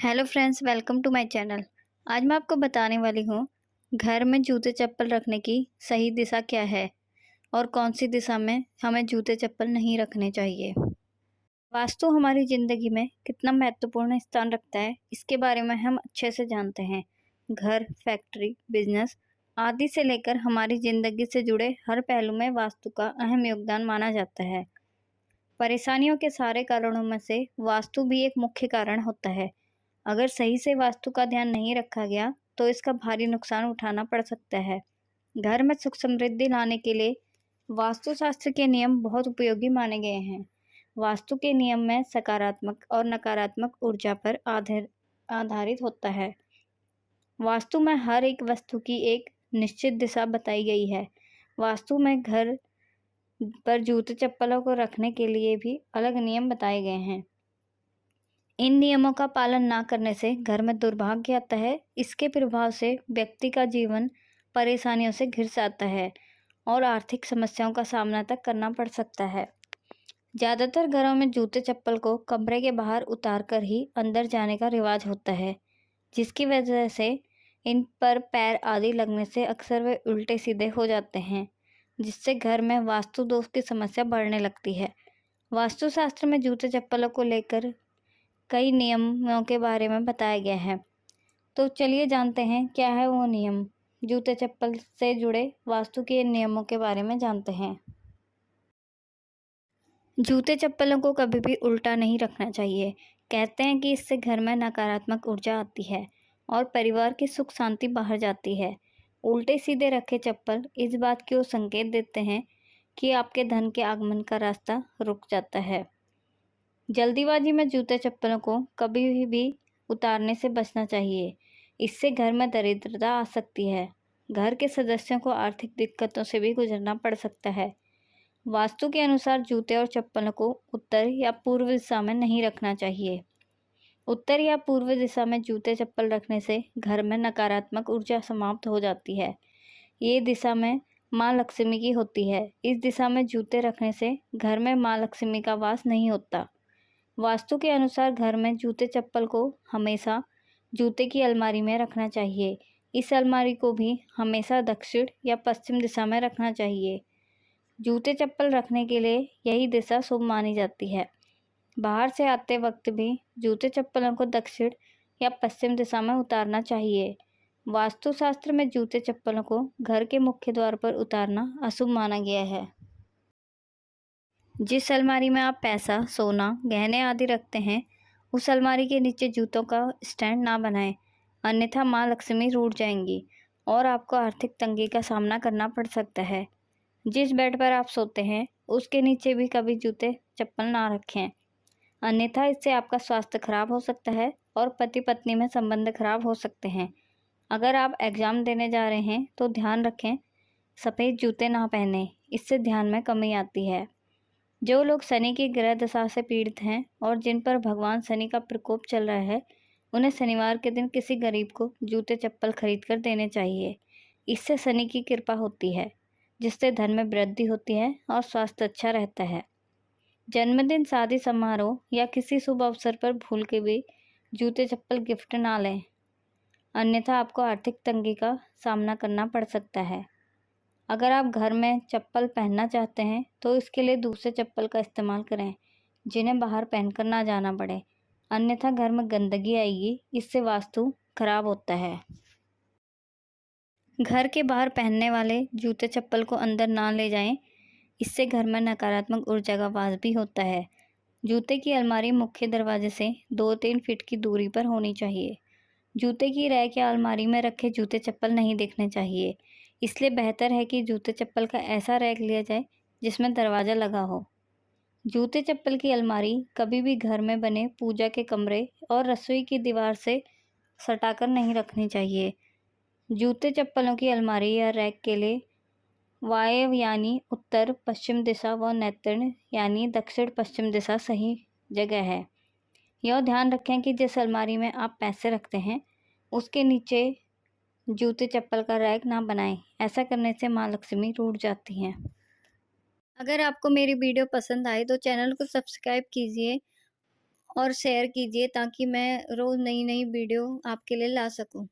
Hello friends, welcome to my channel. आज मैं आपको बताने वाली हूँ घर में जूते चप्पल रखने की सही दिशा क्या है और कौन सी दिशा में हमें जूते चप्पल नहीं रखने चाहिए। वास्तु हमारी ज़िंदगी में कितना महत्वपूर्ण स्थान रखता है, इसके बारे में हम अच्छे से जानते हैं। घर, फैक्ट्री, बिजनेस आदि से लेकर हमारी ज़िंदगी से जुड़े हर पहलू में वास्तु का अहम योगदान माना जाता है। परेशानियों के सारे कारणों में से वास्तु भी एक मुख्य कारण होता है। अगर सही से वास्तु का ध्यान नहीं रखा गया तो इसका भारी नुकसान उठाना पड़ सकता है। घर में सुख समृद्धि लाने के लिए वास्तुशास्त्र के नियम बहुत उपयोगी माने गए हैं। वास्तु के नियम में सकारात्मक और नकारात्मक ऊर्जा पर आधारित होता है। वास्तु में हर एक वस्तु की एक निश्चित दिशा बताई गई है। वास्तु में घर पर जूते चप्पलों को रखने के लिए भी अलग नियम बताए गए हैं। इन नियमों का पालन ना करने से घर में दुर्भाग्य आता है। इसके प्रभाव से व्यक्ति का जीवन परेशानियों से घिर जाता है और आर्थिक समस्याओं का सामना तक करना पड़ सकता है। ज़्यादातर घरों में जूते चप्पल को कमरे के बाहर उतार कर ही अंदर जाने का रिवाज होता है, जिसकी वजह से इन पर पैर आदि लगने से अक्सर वे उल्टे सीधे हो जाते हैं, जिससे घर में वास्तु दोष की समस्या बढ़ने लगती है। वास्तुशास्त्र में जूते चप्पलों को लेकर कई नियमों के बारे में बताया गया है। तो चलिए जानते हैं क्या है वो नियम। जूते चप्पल से जुड़े वास्तु के नियमों के बारे में जानते हैं। जूते चप्पलों को कभी भी उल्टा नहीं रखना चाहिए। कहते हैं कि इससे घर में नकारात्मक ऊर्जा आती है और परिवार की सुख शांति बाहर जाती है। उल्टे सीधे रखे चप्पल इस बात की ओर संकेत देते हैं कि आपके धन के आगमन का रास्ता रुक जाता है। जल्दीबाजी में जूते चप्पलों को कभी भी उतारने से बचना चाहिए। इससे घर में दरिद्रता आ सकती है। घर के सदस्यों को आर्थिक दिक्कतों से भी गुजरना पड़ सकता है। वास्तु के अनुसार जूते और चप्पलों को उत्तर या पूर्व दिशा में नहीं रखना चाहिए। उत्तर या पूर्व दिशा में जूते चप्पल रखने से घर में नकारात्मक ऊर्जा समाप्त हो जाती है। ये दिशा में माँ लक्ष्मी की होती है। इस दिशा में जूते रखने से घर में माँ लक्ष्मी का वास नहीं होता। वास्तु के अनुसार घर में जूते चप्पल को हमेशा जूते की अलमारी में रखना चाहिए। इस अलमारी को भी हमेशा दक्षिण या पश्चिम दिशा में रखना चाहिए। जूते चप्पल रखने के लिए यही दिशा शुभ मानी जाती है। बाहर से आते वक्त भी जूते चप्पलों को दक्षिण या पश्चिम दिशा में उतारना चाहिए। वास्तुशास्त्र में जूते चप्पलों को घर के मुख्य द्वार पर उतारना अशुभ माना गया है। जिस अलमारी में आप पैसा, सोना, गहने आदि रखते हैं, उस अलमारी के नीचे जूतों का स्टैंड ना बनाएं, अन्यथा माँ लक्ष्मी रूठ जाएंगी और आपको आर्थिक तंगी का सामना करना पड़ सकता है। जिस बेड पर आप सोते हैं, उसके नीचे भी कभी जूते चप्पल ना रखें, अन्यथा इससे आपका स्वास्थ्य खराब हो सकता है और पति पत्नी में संबंध खराब हो सकते हैं। अगर आप एग्ज़ाम देने जा रहे हैं तो ध्यान रखें, सफ़ेद जूते ना पहनें, इससे ध्यान में कमी आती है। जो लोग शनि की ग्रह दशा से पीड़ित हैं और जिन पर भगवान शनि का प्रकोप चल रहा है, उन्हें शनिवार के दिन किसी गरीब को जूते चप्पल खरीद कर देने चाहिए। इससे शनि की कृपा होती है, जिससे धन में वृद्धि होती है और स्वास्थ्य अच्छा रहता है। जन्मदिन, शादी समारोह या किसी शुभ अवसर पर भूल के भी जूते चप्पल गिफ्ट ना लें, अन्यथा आपको आर्थिक तंगी का सामना करना पड़ सकता है। अगर आप घर में चप्पल पहनना चाहते हैं तो इसके लिए दूसरे चप्पल का इस्तेमाल करें, जिन्हें बाहर पहनकर ना जाना पड़े, अन्यथा घर में गंदगी आएगी, इससे वास्तु खराब होता है। घर के बाहर पहनने वाले जूते चप्पल को अंदर ना ले जाएं, इससे घर में नकारात्मक ऊर्जा का वास भी होता है। जूते की अलमारी मुख्य दरवाजे से 2-3 फीट की दूरी पर होनी चाहिए। जूते की रैक या अलमारी में रखे जूते चप्पल नहीं देखने चाहिए, इसलिए बेहतर है कि जूते चप्पल का ऐसा रैक लिया जाए जिसमें दरवाज़ा लगा हो। जूते चप्पल की अलमारी कभी भी घर में बने पूजा के कमरे और रसोई की दीवार से सटाकर नहीं रखनी चाहिए। जूते चप्पलों की अलमारी या रैक के लिए वायव्य यानी उत्तर पश्चिम दिशा व नैऋत्य यानी दक्षिण पश्चिम दिशा सही जगह है। यह ध्यान रखें कि जिस अलमारी में आप पैसे रखते हैं, उसके नीचे जूते चप्पल का रैक ना बनाएं। ऐसा करने से माँ लक्ष्मी रूठ जाती हैं। अगर आपको मेरी वीडियो पसंद आए तो चैनल को सब्सक्राइब कीजिए और शेयर कीजिए ताकि मैं रोज़ नई-नई वीडियो आपके लिए ला सकूँ।